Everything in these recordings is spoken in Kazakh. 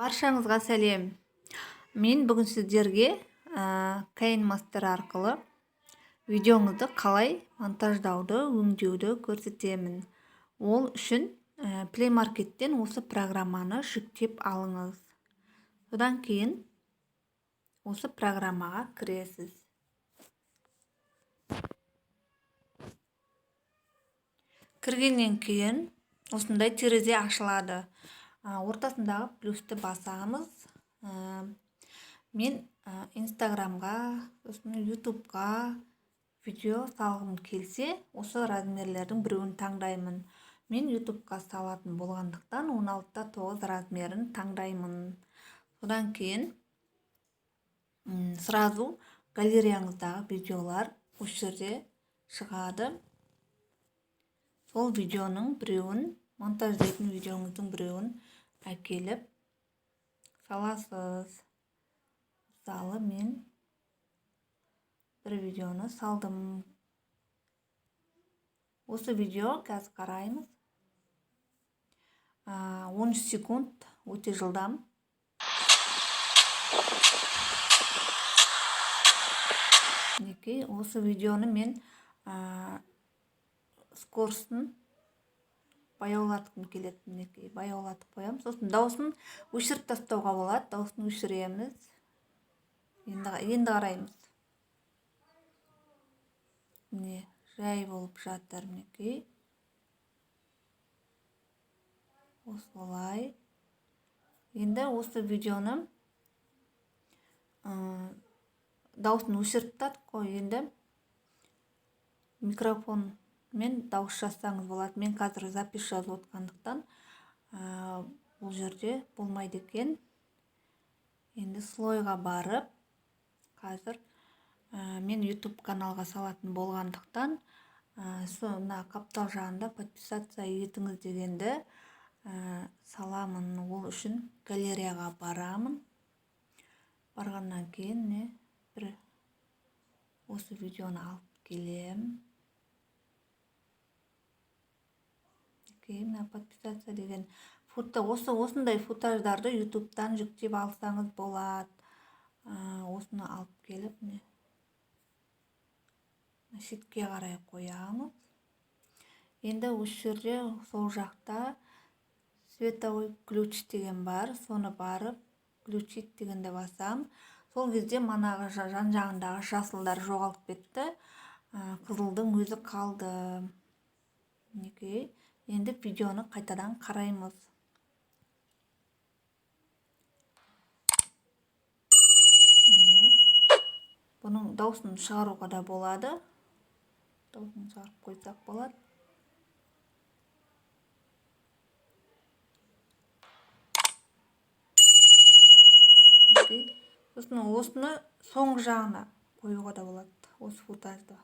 Баршаңызға сәлем. Мен бүгін сіздерге KineMaster арқылы видеоңызды қалай монтаждауды, өңдеуді көрсетемін. Ол үшін Play Market'тен осы программаны жүктеп алыңыз. Содан кейін осы программаға кіресіз. Кіргеннен кейін осындай терезе ашылады. Ортасындағы плюсті басамыз. Мен Инстаграмға, ютубқа видео салғым келсе, осы размерлердің біреуін таңдаймын. Мен ютубқа салатын болғандықтан 16:9 размерін таңдаймын. Содан кейін сразу галереяңыздағы видеолар осы жерде шығады. Сол видеоның біреуін, монтаждайтын видеоңыздың біреуін әкеліп саласыз. Мысалы, мен бір видеоны салдым. Осы видео қазір қараймыз. 13 секунд, өте жылдам. Осы видеоны мен скоростын баяулатқым келеді. Баяулатып қоямыз. Сосын дауысын өшіріп тастауға болады. Дауысын өшіреміз. Енді қараймыз. Міне, жай болып жатыр. Осылай. Енді осы видеоны дауысын өшіріп тастадық қой. Енді микрофон мен дауыс жазсаңыз болады. Мен қазір запись жазып отқандықтан бұл жерде болмайды екен. Енді слойға барып, қазір мен YouTube каналға салатын болғандықтан соны қаптал жағында подписаться етіңіз дегенді саламын. Ол үшін галереяға барамын. Барғаннан кейін бір осы видеоны алып келем. Подписаться деген осындай футаждарды ютубтан жүктеп алсаңыз болады. Осыны алып келіп шетке қарай қоямыз. Енді осы жерде сол жақта световой ключ деген бар. Соны барып включить дегенде басам. Сол кезде манағы жан жағындағы жасылдар жоғалып кетті. Қызылдың өзі қалды. Енді видеоны қайтадан қараймыз. Бұның дауысын шығаруға да болады. Дауысын шығарып қойсақ болады. Сосын осыны соңғы жағына қоюға да болады. Осы футажды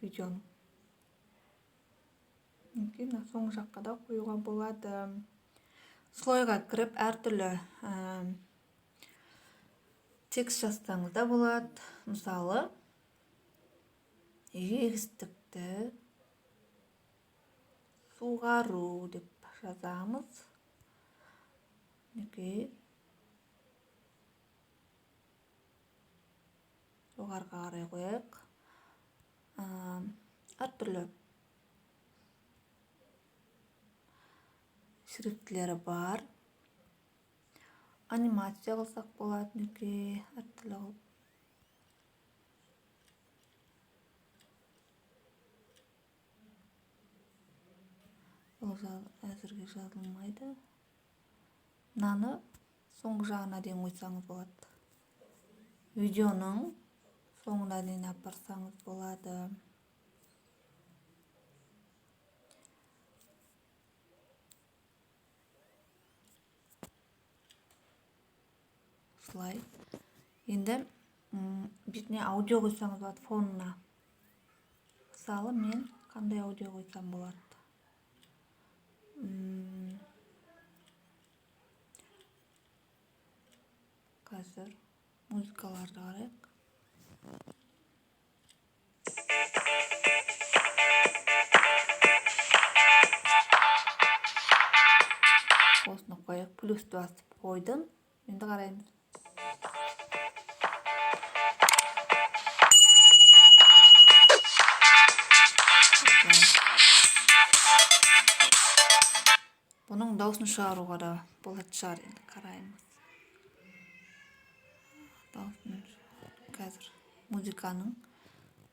видеоны. Соңғы жаққа да қоюға болады. Слойға кіріп әртүрлі текст жазсаңыз да болады. Мысалы, егістікті суғару деп жазамыз. Жоғарға қарай қояйық. Әртүрлі шрифтлері бар. Анимация қылсақ болады. Әртүрлі қылып. Ол әзірге жазылмайды. Мынаны соңғы жағына дейін қойсаңыз болады. Видеоның соңына дейін апарсаңыз болады. Осылай. Енді бетіне аудио қойсаңыз болады фонына. Мысалы, мен қандай аудио қойсам болады? Қазір музыкаларды қарайық. Осыны қояйық, плюсті басып қойдым. Енді қараймыз. Бұның дауысын шығаруға да болады шығар, енді қараймыз. Қазір музыканың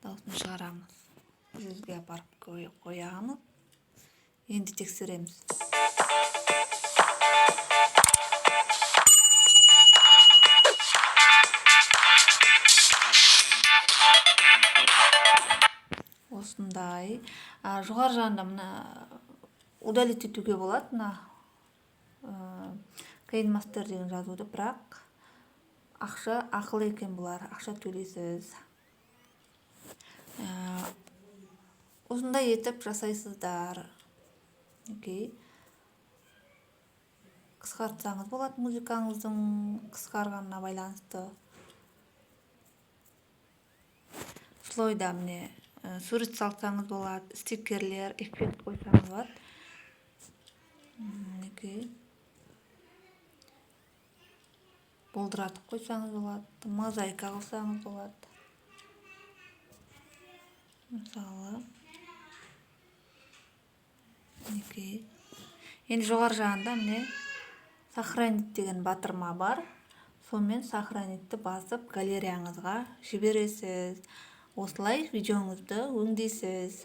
дауысын шығарамыз. Бізге апарып қоямыз. Енді тексереміз. Осындай. Жоғары жағында мына удалить етуге болады. Мына Кейнмастер деген жазуды, бірақ ақша ақылы екен бұлар. Ақша төлейсіз. Осындай етіп жасайсыздар. Қысқартсаңыз болады музыкаңыздың қысқарғанына байланысты. Слойда міне сурет салсаңыз болады, стикерлер, эффект қойсаңыз болады. Болдыратып қойсаңыз болады, мозаика қылсаңыз болады. Мысалы, енді жоғары жағында міне сохранить деген батырма бар. Сонымен сохранитті басып галереяңызға жібересіз. Осылай видеоңызды өңдейсіз.